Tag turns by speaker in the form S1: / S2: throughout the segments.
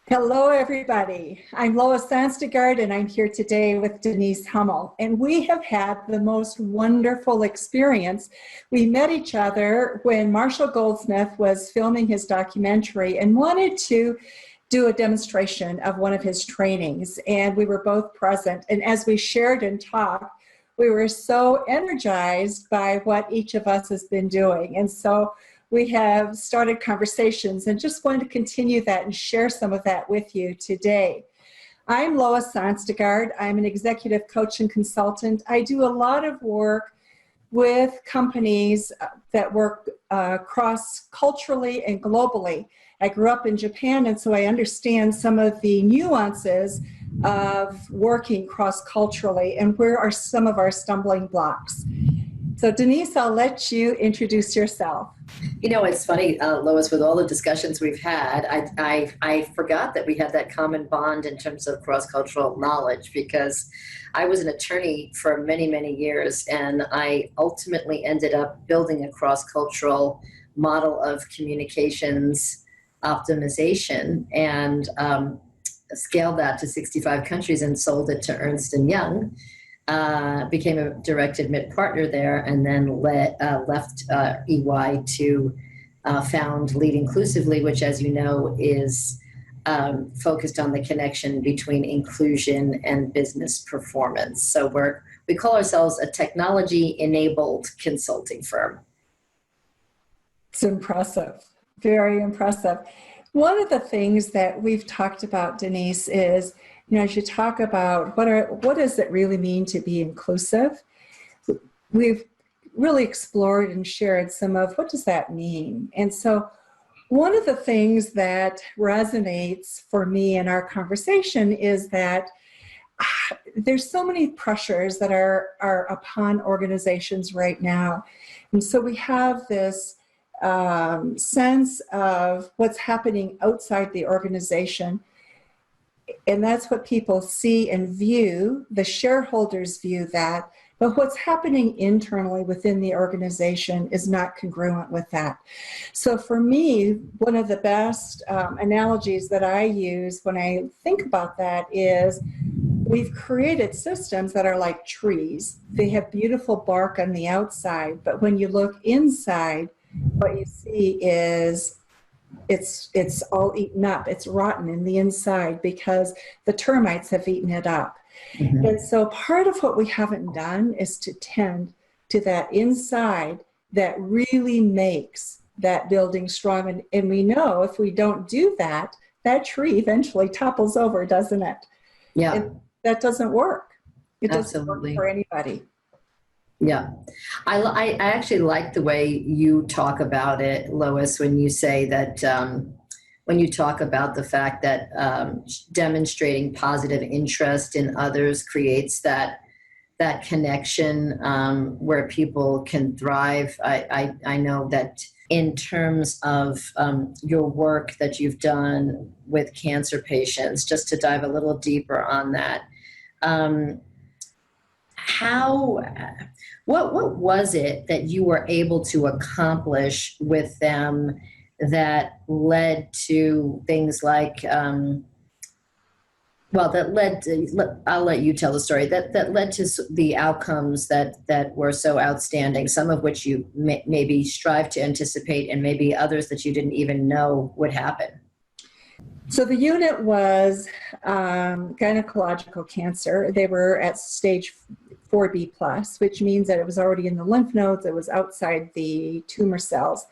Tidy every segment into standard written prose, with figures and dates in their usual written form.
S1: Hello, everybody. I'm Lois Sonstegard, and I'm here today with Denise Hummel. And we have had the most wonderful experience. We met each other when Marshall Goldsmith was filming his documentary and wanted to do a demonstration of one of his trainings. And we were both present. And as we shared and talked, we were so energized by what each of us has been doing. And so we have started conversations and just wanted to continue that and share some of that with you today. I'm Lois Sonstegard. I'm an executive coach and consultant. I do a lot of work with companies that work cross-culturally and globally. I grew up in Japan, and so I understand some of the nuances of working cross-culturally and where are some of our stumbling blocks. So Denise, I'll let you introduce yourself.
S2: You know, it's funny, Lois, with all the discussions we've had, I forgot that we had that common bond in terms of cross-cultural knowledge, because I was an attorney for many, many years, and I ultimately ended up building a cross-cultural model of communications optimization and scaled that to 65 countries and sold it to Ernst & Young. Became a direct admit partner there, and then left EY to found Lead Inclusively, which, as you know, is focused on the connection between inclusion and business performance. So we call ourselves a technology-enabled consulting firm.
S1: It's impressive, very impressive. One of the things that we've talked about, Denise, is as you talk about what does it really mean to be inclusive, we've really explored and shared some of what does that mean. And so one of the things that resonates for me in our conversation is that there's so many pressures that are upon organizations right now. And so we have this sense of what's happening outside the organization. And that's what people see and view. The shareholders view that. But what's happening internally within the organization is not congruent with that. So for me, one of the best analogies that I use when I think about that is we've created systems that are like trees. They have beautiful bark on the outside, but when you look inside, what you see is it's all eaten up. It's rotten in the inside because the termites have eaten it up. Mm-hmm. And so part of what we haven't done is to tend to that inside that really makes that building strong. And we know if we don't do that, that tree eventually topples over, doesn't it?
S2: Yeah.
S1: And that doesn't work. It doesn't
S2: Absolutely.
S1: work for anybody.
S2: Yeah. I actually like the way you talk about it, Lois, when you say that, when you talk about the fact that demonstrating positive interest in others creates that connection where people can thrive. I know that in terms of your work that you've done with cancer patients, just to dive a little deeper on that, what was it that you were able to accomplish with them that led to things like, I'll let you tell the story, that led to the outcomes that were so outstanding, some of which you maybe strive to anticipate and maybe others that you didn't even know would happen?
S1: So the unit was gynecological cancer. They were at stage 4B+, which means that it was already in the lymph nodes. It was outside the tumor cells.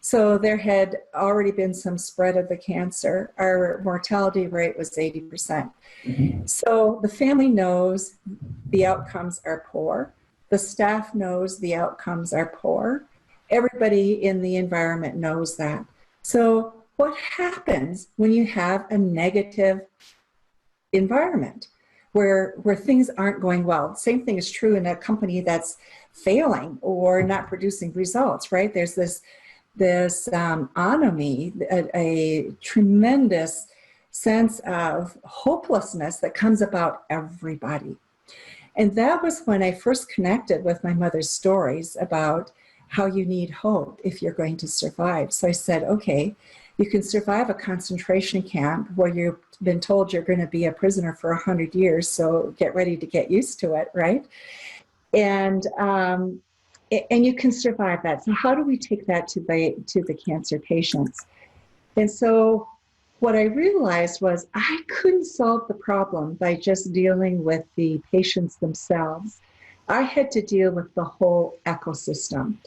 S1: So there had already been some spread of the cancer. Our mortality rate was 80%. Mm-hmm. So the family knows the outcomes are poor. The staff knows the outcomes are poor. Everybody in the environment knows that. So what happens when you have a negative environment where things aren't going well? Same thing is true in a company that's failing or not producing results, right? There's this anomie, a tremendous sense of hopelessness that comes about everybody. And that was when I first connected with my mother's stories about how you need hope if you're going to survive. So I said, okay, You can survive a concentration camp where you've been told you're going to be a prisoner for 100 years, so get ready to get used to it, right? And you can survive that. So how do we take that to the cancer patients? And so what I realized was I couldn't solve the problem by just dealing with the patients themselves. I had to deal with the whole ecosystem.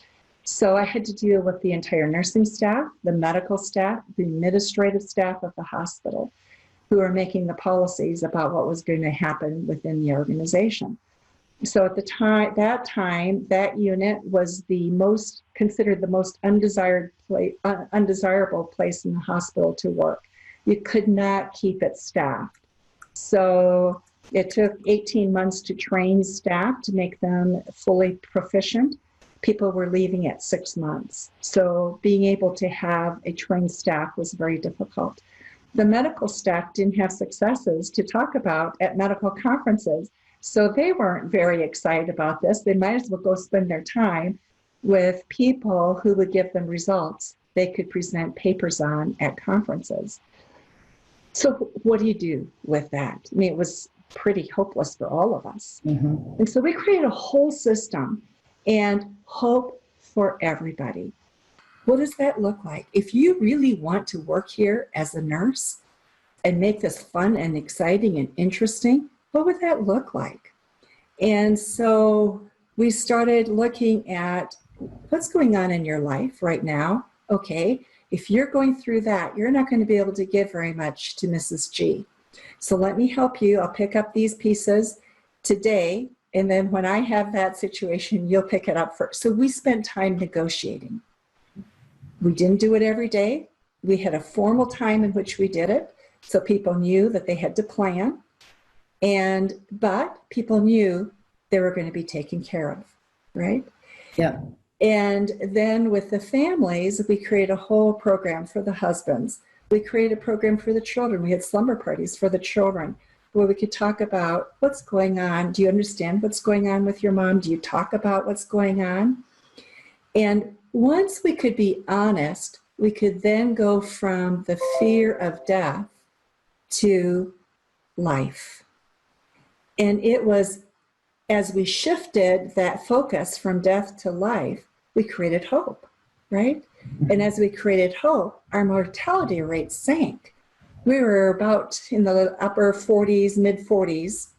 S1: So I had to deal with the entire nursing staff, the medical staff, the administrative staff of the hospital, who are making the policies about what was going to happen within the organization. So at the time, that unit was considered the most undesirable place in the hospital to work. You could not keep it staffed. So it took 18 months to train staff to make them fully proficient. People were leaving at 6 months. So being able to have a trained staff was very difficult. The medical staff didn't have successes to talk about at medical conferences. So they weren't very excited about this. They might as well go spend their time with people who would give them results they could present papers on at conferences. So what do you do with that? I mean, it was pretty hopeless for all of us. Mm-hmm. And so we created a whole system and hope for everybody. What does that look like? If you really want to work here as a nurse and make this fun and exciting and interesting, what would that look like? And so we started looking at what's going on in your life right now. Okay, if you're going through that, you're not going to be able to give very much to Mrs. G. So let me help you. I'll pick up these pieces today. And then when I have that situation, you'll pick it up first. So we spent time negotiating. We didn't do it every day. We had a formal time in which we did it. So people knew that they had to plan. But people knew they were going to be taken care of, right?
S2: Yeah.
S1: And then with the families, we created a whole program for the husbands. We created a program for the children. We had slumber parties for the children where we could talk about what's going on. Do you understand what's going on with your mom? Do you talk about what's going on? And once we could be honest, we could then go from the fear of death to life. And it was as we shifted that focus from death to life, we created hope, right? And as we created hope, our mortality rate sank. We were about in the upper 40s, mid 40s,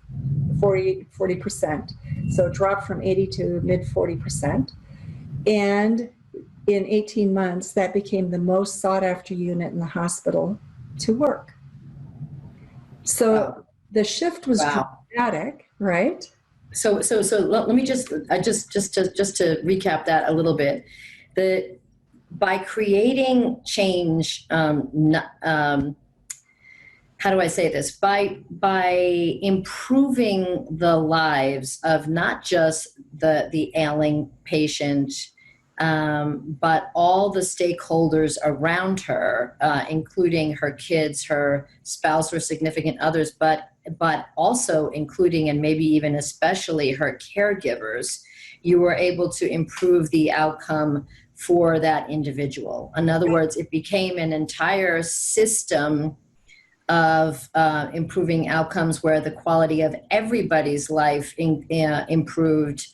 S1: 40%. So it dropped from 80 to mid 40%. And in 18 months, that became the most sought after unit in the hospital to work. So the shift was dramatic, right?
S2: So let me just to recap that a little bit. By creating change, how do I say this? By improving the lives of not just the ailing patient, but all the stakeholders around her, including her kids, her spouse or significant others, but also including and maybe even especially her caregivers, you were able to improve the outcome for that individual. In other words, it became an entire system of improving outcomes where the quality of everybody's life improved,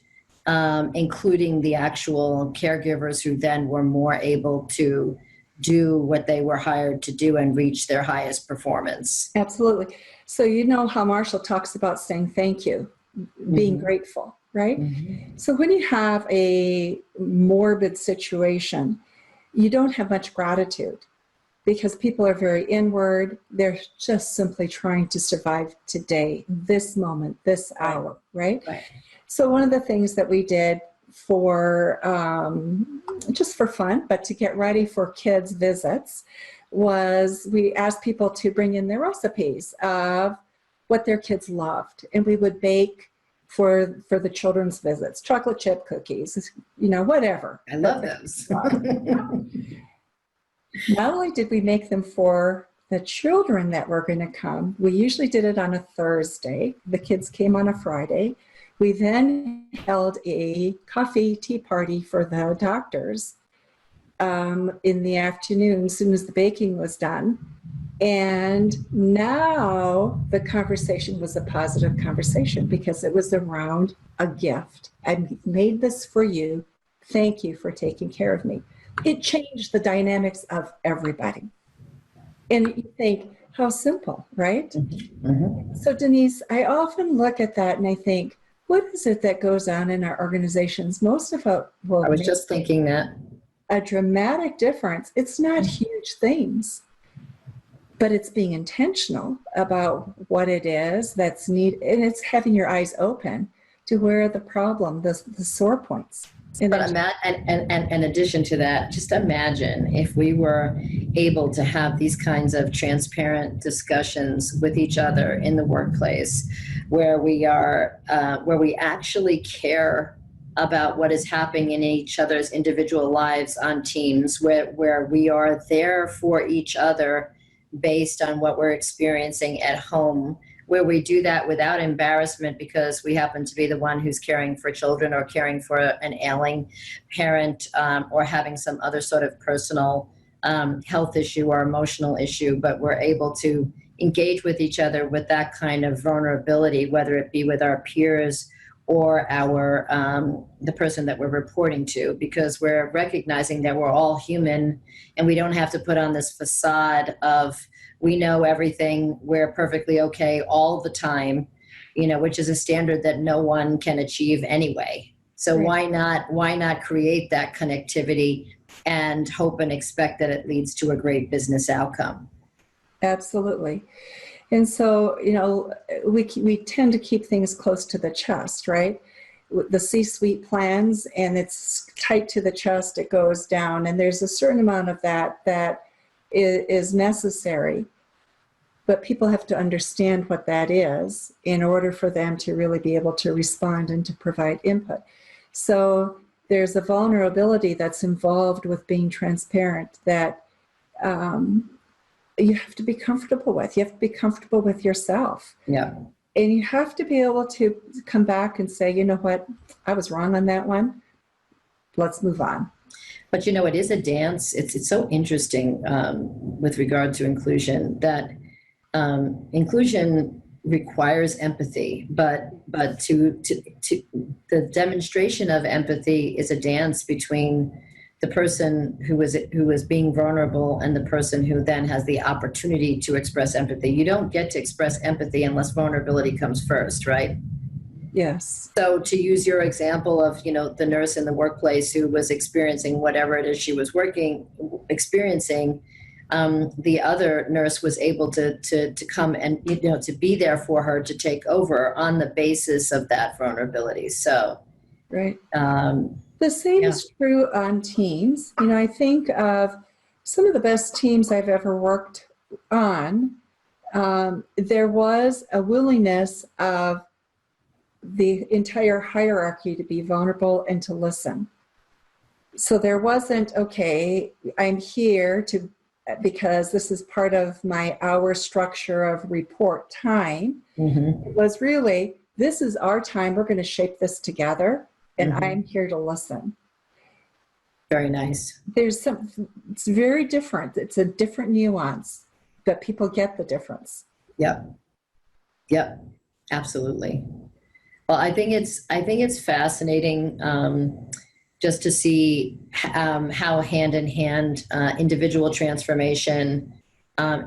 S2: including the actual caregivers who then were more able to do what they were hired to do and reach their highest performance.
S1: Absolutely. So you know how Marshall talks about saying thank you, being grateful, right? Mm-hmm. So when you have a morbid situation, you don't have much gratitude because people are very inward. They're just simply trying to survive today, this moment, this hour, right? So one of the things that we did for just for fun, but to get ready for kids' visits, was we asked people to bring in their recipes of what their kids loved, and we would bake for the children's visits, chocolate chip cookies, whatever.
S2: I love those.
S1: Not only did we make them for the children that were going to come, we usually did it on a Thursday. The kids came on a Friday. We then held a coffee tea party for the doctors. in the afternoon, as soon as the baking was done. And now the conversation was a positive conversation because it was around a gift. I made this for you. Thank you for taking care of me. It changed the dynamics of everybody. And you think, how simple, right?
S2: Mm-hmm.
S1: So Denise, I often look at that and I think, what is it that goes on in our organizations? Most of it will
S2: I was
S1: make
S2: just thinking that.
S1: a dramatic difference. It's not huge things, but it's being intentional about what it is that's needed. And it's having your eyes open to where the problem, the sore points.
S2: But in addition to that, just imagine if we were able to have these kinds of transparent discussions with each other in the workplace, where we actually care about what is happening in each other's individual lives on teams, where we are there for each other based on what we're experiencing at home, where we do that without embarrassment because we happen to be the one who's caring for children or caring for an ailing parent, or having some other sort of personal health issue or emotional issue, but we're able to engage with each other with that kind of vulnerability, whether it be with our peers or the person that we're reporting to, because we're recognizing that we're all human and we don't have to put on this facade of we know everything, we're perfectly okay all the time, which is a standard that no one can achieve anyway. So
S1: Right.
S2: why not create that connectivity and hope and expect that it leads to a great business outcome?
S1: Absolutely. And so, we tend to keep things close to the chest, right? The C-suite plans, and it's tight to the chest, it goes down, and there's a certain amount of that is necessary. But people have to understand what that is in order for them to really be able to respond and to provide input. So there's a vulnerability that's involved with being transparent that you have to be comfortable with. You have to be comfortable with yourself.
S2: Yeah.
S1: And you have to be able to come back and say, you know what, I was wrong on that one. Let's move on.
S2: But it is a dance. It's so interesting with regard to inclusion that inclusion requires empathy, but to the demonstration of empathy is a dance between the person who is being vulnerable and the person who then has the opportunity to express empathy. You don't get to express empathy unless vulnerability comes first, right?
S1: Yes.
S2: So to use your example of, the nurse in the workplace who was experiencing whatever it is she was experiencing, the other nurse was able to come and, to be there for her, to take over on the basis of that vulnerability. So,
S1: right. The same is true on teams. I think of some of the best teams I've ever worked on. There was a willingness of the entire hierarchy to be vulnerable and to listen. So there wasn't, okay, I'm here because this is part of my hour structure of report time.
S2: Mm-hmm.
S1: It was really, this is our time. We're going to shape this together. And
S2: Mm-hmm.
S1: I'm here to listen.
S2: Very nice.
S1: It's very different. It's a different nuance, but people get the difference.
S2: Yep. Absolutely. Well, I think it's fascinating just to see how hand in hand individual transformation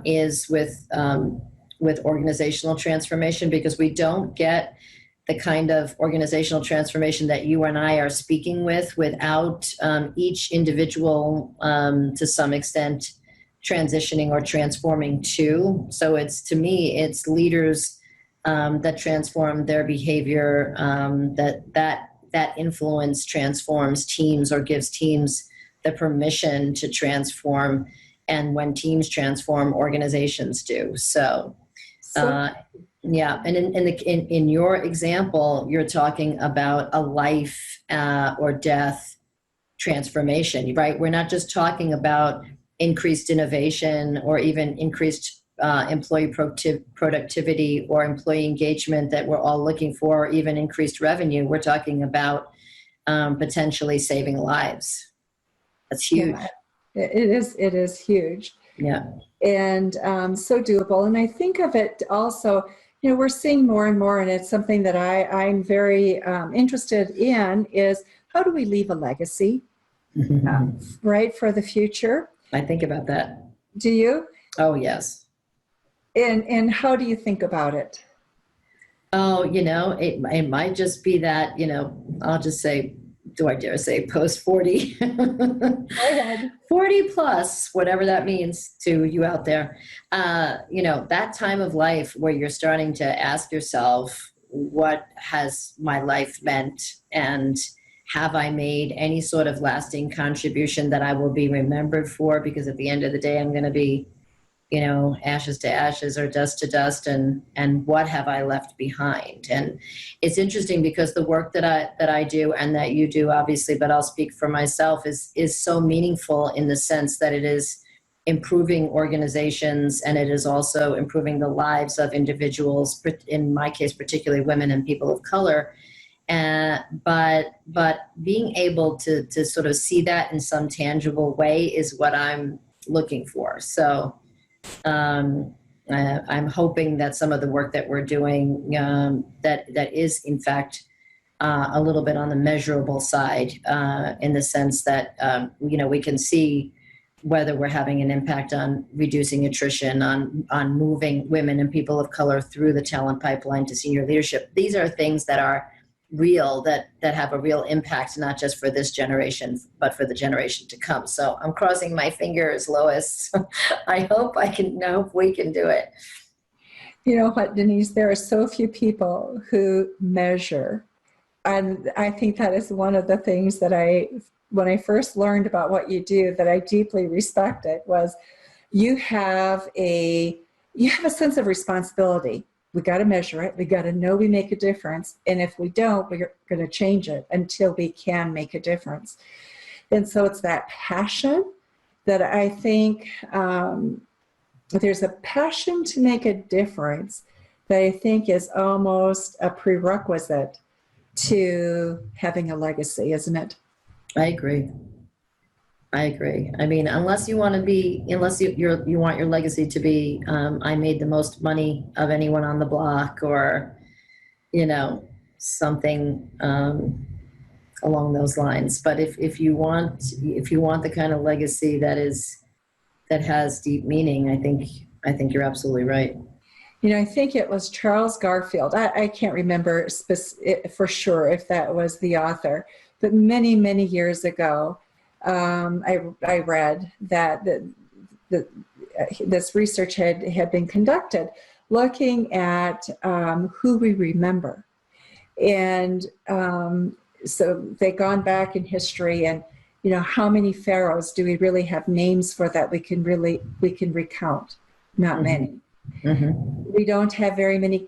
S2: is with organizational transformation, because we don't get the kind of organizational transformation that you and I are speaking without each individual to some extent transitioning or transforming too. So to me, it's leaders that transform their behavior, that influence transforms teams or gives teams the permission to transform. And when teams transform, organizations do. So yeah. And in your example, you're talking about a life or death transformation, right? We're not just talking about increased innovation or even increased employee productivity or employee engagement that we're all looking for, or even increased revenue. We're talking about potentially saving lives. That's huge.
S1: It is huge.
S2: Yeah.
S1: And so doable. And I think of it also, we're seeing more and more, and it's something that I'm very interested in, is how do we leave a legacy, right, for the future?
S2: I think about that.
S1: Do you?
S2: Oh, yes.
S1: And how do you think about it?
S2: Oh, it might just be that, I'll just say, do I dare say post 40?
S1: Go ahead.
S2: 40 plus, whatever that means to you out there. That time of life where you're starting to ask yourself, what has my life meant? And have I made any sort of lasting contribution that I will be remembered for? Because at the end of the day, I'm going to be, ashes to ashes or dust to dust, and what have I left behind? And it's interesting because the work that I do and that you do, obviously, but I'll speak for myself, is so meaningful in the sense that it is improving organizations, and it is also improving the lives of individuals, in my case, particularly women and people of color. But being able to sort of see that in some tangible way is what I'm looking for. So I'm hoping that some of the work that we're doing that is in fact a little bit on the measurable side, in the sense that we can see whether we're having an impact on reducing attrition, on moving women and people of color through the talent pipeline to senior leadership. These are things that are real, that have a real impact, not just for this generation, but for the generation to come. So I'm crossing my fingers, Lois. I hope we can do it.
S1: You know what, Denise, there are so few people who measure. And I think that is one of the things that when I first learned about what you do, that I deeply respected, was you have a sense of responsibility. We got to measure it. We got to know we make a difference. And if we don't, we're going to change it until we can make a difference. And so it's that passion that I think there's a passion to make a difference that I think is almost a prerequisite to having a legacy, isn't it?
S2: I agree. I mean, unless you want your legacy to be, I made the most money of anyone on the block, or, something along those lines. But if you want the kind of legacy that has deep meaning, I think you're absolutely right.
S1: I think it was Charles Garfield. I can't remember for sure if that was the author, but many, many years ago, I read that this research had been conducted looking at who we remember. And so they'd gone back in history, and how many pharaohs do we really have names for that we can recount? Not
S2: Mm-hmm.
S1: many.
S2: Mm-hmm.
S1: We don't have very many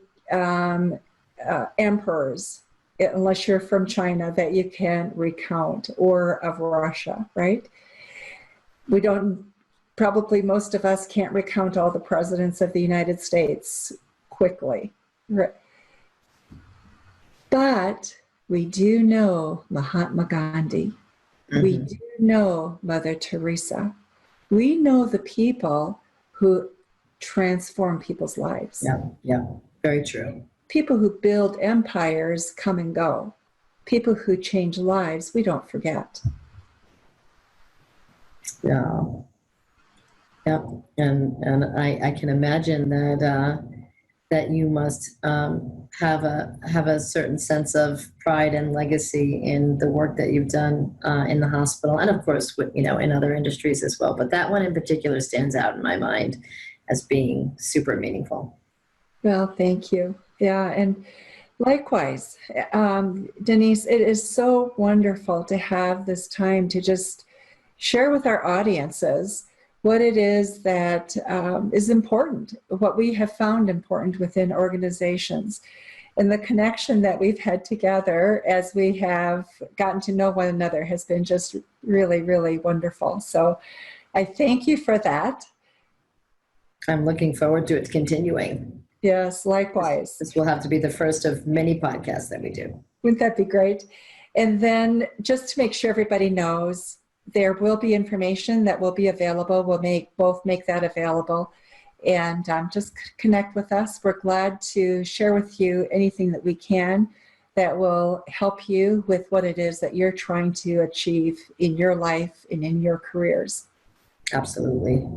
S1: emperors, unless you're from China, that you can recount, or of Russia, right? We don't, probably most of us can't recount all the presidents of the United States quickly. Right. But we do know Mahatma Gandhi. Mm-hmm. We do know Mother Teresa. We know the people who transform people's lives.
S2: Yeah, very true.
S1: People who build empires come and go. People who change lives, we don't forget.
S2: Yeah. And I can imagine that you must have a certain sense of pride and legacy in the work that you've done in the hospital, and of course, in other industries as well. But that one in particular stands out in my mind as being super meaningful.
S1: Well, thank you. Yeah, and likewise, Denise, it is so wonderful to have this time to just share with our audiences what it is that is important, what we have found important within organizations, and the connection that we've had together as we have gotten to know one another has been just really, really wonderful. So I thank you for that.
S2: I'm looking forward to it continuing.
S1: Yes, likewise.
S2: This will have to be the first of many podcasts that we do.
S1: Wouldn't that be great? And then just to make sure everybody knows, there will be information that will be available. We'll both make that available. And just connect with us. We're glad to share with you anything that we can that will help you with what it is that you're trying to achieve in your life and in your careers.
S2: Absolutely.